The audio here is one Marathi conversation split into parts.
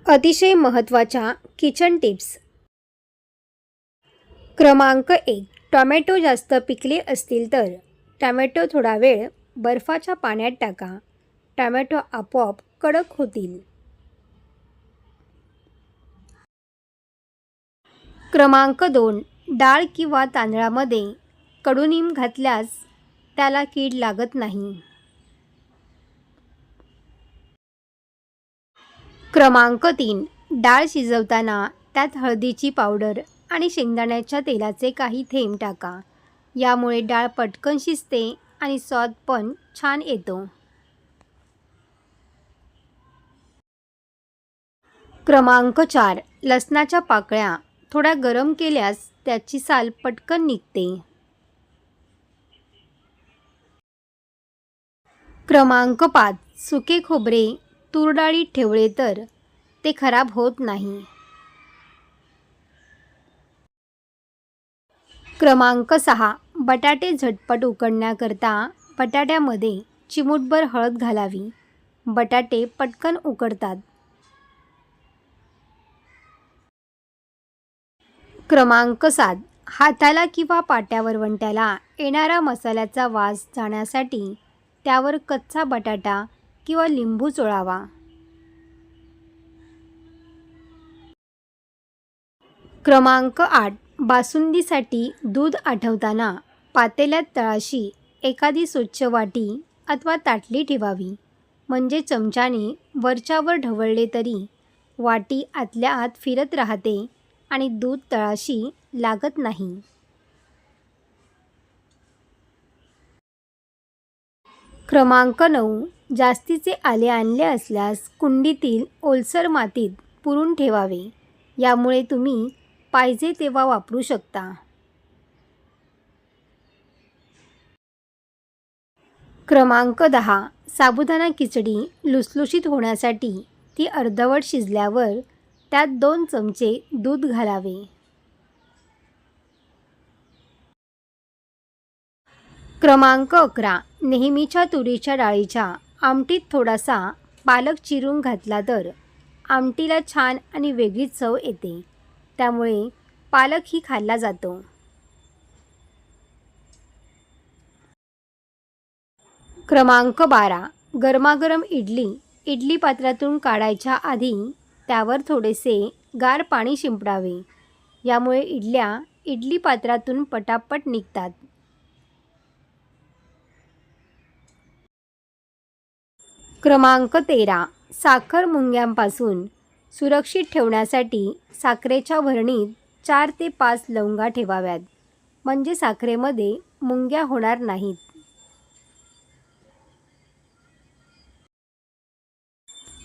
अतिशय महत्त्वाच्या किचन टिप्स. क्रमांक 1. टोमॅटो जास्त पिकले असतील तर टोमॅटो थोडा वेळ बर्फाच्या पाण्यात टाका. टोमॅटो आपोआप कडक होतील. क्रमांक 2. डाळ किंवा तांदळामध्ये कडुनिंब घातल्यास त्याला कीड लागत नाही. क्रमांक 3. डाळ शिजवताना त्यात हळदीची पावडर आणि शेंगदाण्याच्या तेलाचे काही थेंब टाका. यामुळे डाळ पटकन शिजते आणि स्वाद पण छान येतो. क्रमांक 4. लसणाच्या पाकळ्या थोड्या गरम केल्यास त्याची साल पटकन निघते. क्रमांक 5. सुके खोबरे तूर डाळीत ठेवले तर ते खराब होत नाही. क्रमांक 6. बटाटे झटपट उकडण्याकरता बटाट्यामध्ये चिमूटभर हळद घालावी. बटाटे पटकन उकडतात. क्रमांक 7. हाताला किंवा पाट्यावर वंट्याला येणारा मसाल्याचा वास जाण्यासाठी त्यावर कच्चा बटाटा किंवा लिंबू चोळावा. क्रमांक 8. बासुंदीसाठी दूध आटवताना पातेल्यात तळाशी एखादी स्वच्छ वाटी अथवा ताटली ठेवावी. म्हणजे चमच्याने वरच्यावर ढवळले तरी वाटी आतल्या आत फिरत राहते आणि दूध तळाशी लागत नाही. क्रमांक 9. जास्तीचे आले आणले असल्यास कुंडीतील ओलसर मातीत पुरून ठेवावे. यामुळे तुम्ही पाहिजे तेव्हा वापरू शकता. क्रमांक 10. साबुदाणा खिचडी लुसलुशीत होण्यासाठी ती अर्धवट शिजल्यावर त्यात 2 चमचे दूध घालावे. क्रमांक 11. नेहमीच्या तुरीच्या डाळीच्या आमटीत थोडासा पालक चिरून घातला तर आमटीला छान आणि वेगळी चव येते. त्यामुळे पालकही खाल्ला जातो. क्रमांक 12. गरमागरम इडली पात्रातून काढायच्या आधी त्यावर थोडेसे गार पाणी शिंपडावे. यामुळे इडल्या इडली पात्रातून पटापट निघतात. क्रमांक 13. साखर मुंग्यांपासून सुरक्षित ठेवण्यासाठी साखरेच्या भरणीत 4 ते 5 लवंगा ठेवाव्यात. म्हणजे साखरेमध्ये मुंग्या होणार नाहीत.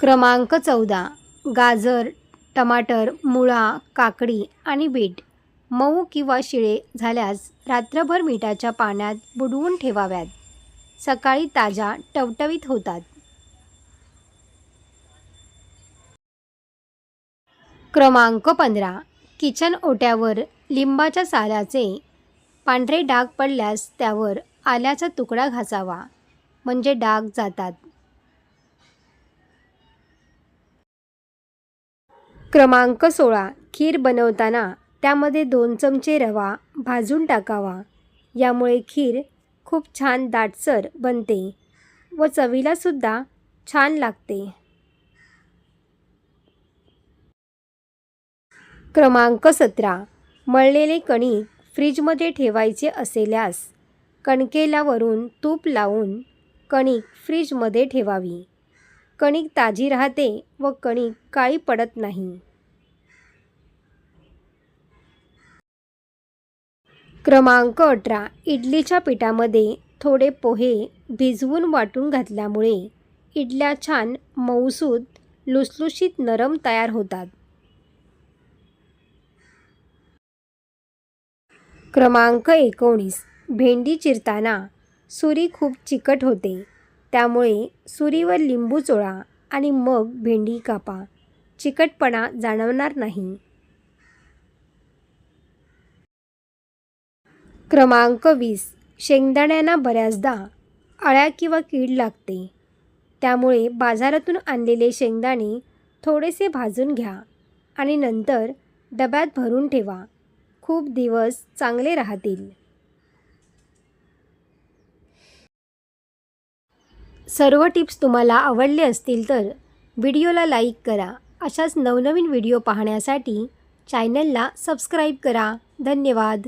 क्रमांक 14. गाजर, टमाटर, मुळा, काकडी आणि बीट मऊ किंवा शिळे झाल्यास रात्रभर मिठाच्या पाण्यात बुडवून ठेवाव्यात. सकाळी ताज्या टवटवीत होतात. क्रमांक 15. किचन ओट्यावर लिंबाच्या सालाचे पांढरे डाग पडल्यास त्यावर आल्याचा तुकडा घासावा. म्हणजे डाग जातात. क्रमांक 16. खीर बनवताना त्यामध्ये 2 चमचे रवा भाजून टाकावा. यामुळे खीर खूप छान दाटसर बनते व चवीलासुद्धा छान लागते. क्रमांक 17. मळलेले कणिक फ्रीजमध्ये ठेवायचे असल्यास कणकेला वरून तूप लावून कणिक फ्रीजमध्ये ठेवावी. कणिक ताजी राहते व कणिक काळी पडत नाही. क्रमांक 18. इडलीच्या पिठामध्ये थोडे पोहे भिजवून वाटून घातल्यामुळे इडल्या छान मऊसूत लुसलुशीत नरम तयार होतात. क्रमांक 19. भेंडी चिरताना सुरी खूप चिकट होते. त्यामुळे सुरीवर लिंबू चोळा आणि मग भेंडी कापा. चिकटपणा जाणवणार नाही. क्रमांक 20. शेंगदाण्यांना बऱ्याचदा अळ्या किंवा कीड लागते. त्यामुळे बाजारातून आणलेले शेंगदाणे थोडेसे भाजून घ्या आणि नंतर डब्यात भरून ठेवा. खूप दिवस चांगले राहतील. सर्व टिप्स तुम्हाला आवडले असतील तर व्हिडिओला लाईक करा. अशाच नवनवीन व्हिडिओ पाहण्यासाठी चॅनलला सबस्क्राईब करा. धन्यवाद.